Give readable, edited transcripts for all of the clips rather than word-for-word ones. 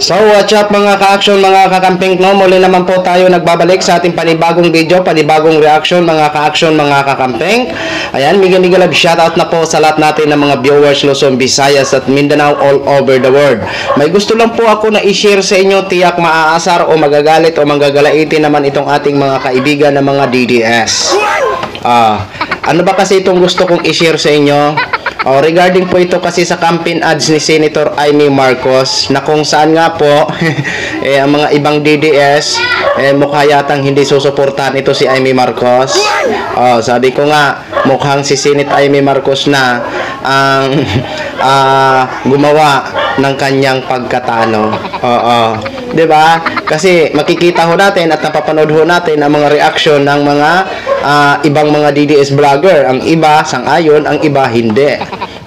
So what's up mga ka-action, mga kakamping, no? Muli naman po tayo nagbabalik sa ating panibagong video, panibagong reaction mga ka-action, mga kakamping. Ayan, mega love shoutout na po sa lahat natin ng mga viewers Luzon, Visayas at Mindanao all over the world. May gusto lang po ako na i-share sa inyo, tiyak maaasar o magagalit o manggagalaitin naman itong ating mga kaibigan ng mga DDS. Ano ba kasi itong gusto kong i-share sa inyo? Regarding po ito kasi sa campaign ads ni Senator Amy Marcos na kung saan nga po ang mga ibang DDS mukha yatang hindi susuportahan ito si Amy Marcos. Sabi ko nga mukhang si Senator Amy Marcos na ang gumawa ng kanyang pagkatalo. 'Di ba? Kasi makikita ho natin at napapanood ho natin ang mga reaction ng mga ibang mga DDS vlogger. Ang iba sang-ayon, ang iba hindi.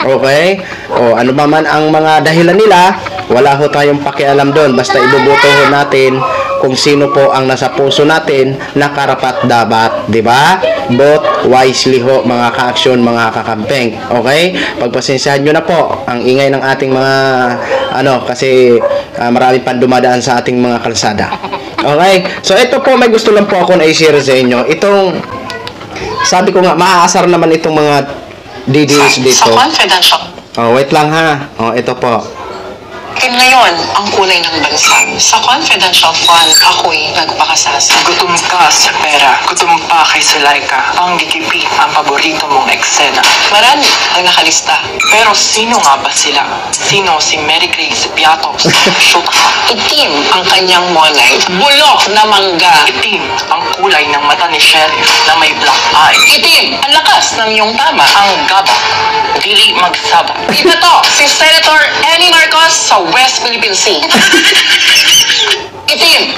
Okay? Ano ba man ang mga dahilan nila, wala ho tayong pakialam doon. Basta iboboto ho natin kung sino po ang nasa puso natin na karapat dapat, 'di ba? Vote wisely ho mga ka-action, mga kakampeng. Okay? Pagpasensyahan niyo na po ang ingay ng ating mga kasi marami pang dumadaan sa ating mga kalsada. Okay? So ito po, may gusto lang po ako na i-share sa inyo. Itong sabi ko nga maaasar naman itong mga DDS dito. Sa confidential. Wait lang ha. Ito po. Ngayon, ang kulay ng bansa. Sa confidential fund, ako'y nagpakasasa. Gutom ka sa pera. Gutom pa kay Sulaika. Ang GDP, ang paborito mong eksena. Marami ang nakalista. Pero sino nga ba sila? Sino si Mary Grace Piatos? Shoot ka. Itim ang kanyang monay. Bulok na mangga. Itim ang kulay ng mata ni Sheriff na may black eye. Itim ang lakas ng iyong tama. Ang gaba, dili magsaba. Iba to, si Senator Amy Marcos sa West Philippine Sea.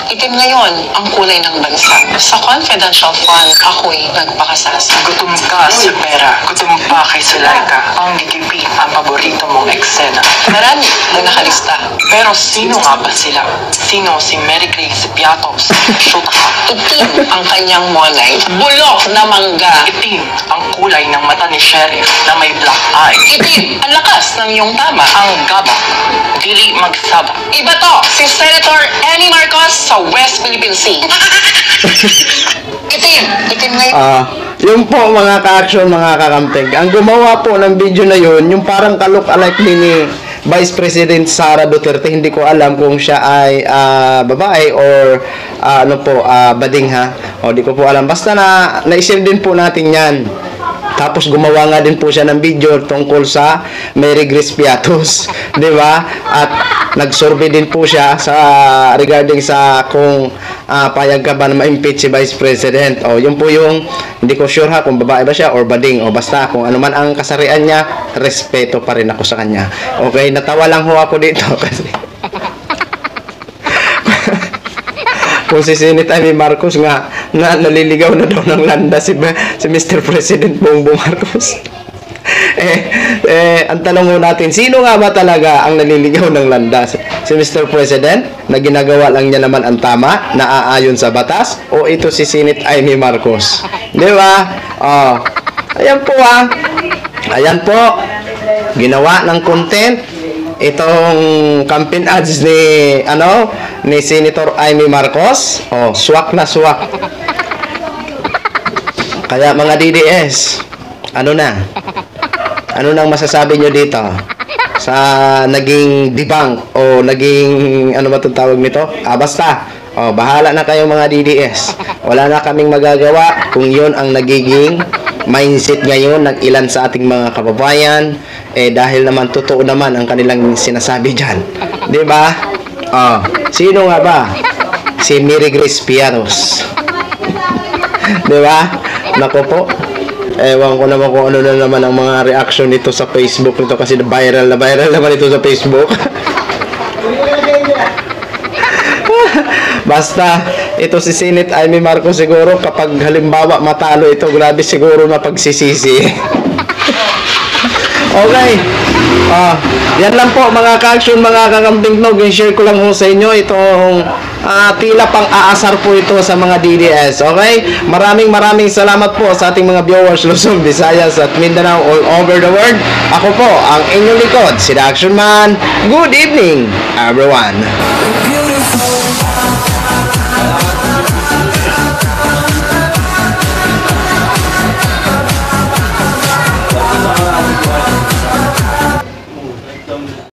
Itim ngayon ang kulay ng bansa. Sa confidential fund, ako'y nagpakasasa. Gutom ka sa pera. Gutom pa kay Sulaika. Ang GDP, ang paborito mong eksena. Marami ang nakalista. Pero sino nga ba sila? Sino si Mary Grace Piatos? Shoot ka. Itim ang kanyang monay. Bulok na mangga. Itim ang kulay ng mata ni Sheriff na may black eye. Itim ang lakas ng iyong tama. Ang gaba, dili magsaba. Iba to, si Senator Amy Marcos sa West Philippine Sea. Itim ngayon. Yung po mga ka-action, mga kakampeng, ang gumawa po ng video na yun, yung parang ka-look-alike ni Vice President Sara Duterte. Hindi ko alam kung siya ay babae or bading ha. Di ko po alam. Basta na-share din po natin yan. Tapos gumawa nga din po siya ng video tungkol sa Mary Grace Piatos, 'di ba? At nag-survey din po siya regarding sa kung payag ka ba na ma-impeach si Vice President. Yun po yung hindi ko sure ha kung babae ba siya or bading basta kung ano man ang kasarian niya, respeto pa rin ako sa kanya. Okay, natawa lang ho ako dito kasi kung si Senator Amy Marcos nga naliligaw na daw ng landa si Mr. President Bongbong Marcos. Ang tanong mo natin, sino nga ba talaga ang naliligaw ng landa? Si Mr. President na ginagawa lang niya naman ang tama, naaayon sa batas, o ito si Senator Amy Marcos? Di ba? Ayan po Ayan po. Ginawa ng content itong campaign ads ni Senator Amy Marcos. Swak na swak. Kaya mga DDS, ano nang masasabi nyo dito sa naging debunk o naging ba itong tawag nito? Basta bahala na kayo mga DDS. Wala na kaming magagawa kung yun ang nagiging mindset ngayon ng ilan sa ating mga kababayan. Dahil naman totoo naman ang kanilang sinasabi dyan. Diba? Sino nga ba? Si Mary Grace Piatos. Diba? Nako po. Ewan ko naman kung ano na naman ang mga reaction nito sa Facebook nito kasi viral naman ito sa Facebook. Basta ito si Senator Amy Marcos siguro kapag halimbawa matalo ito, grabe siguro na pagsisisi. Okay. Yan lang po mga ka-action, mga kakambing nog. I-share ko lang ho sa inyo itong tila pang aasar po ito sa mga DDS. Okay? Maraming salamat po sa ating mga viewers Luzon, Visayas at Mindanao all over the world. Ako po ang inyong likod, si The Action Man. Good evening, everyone.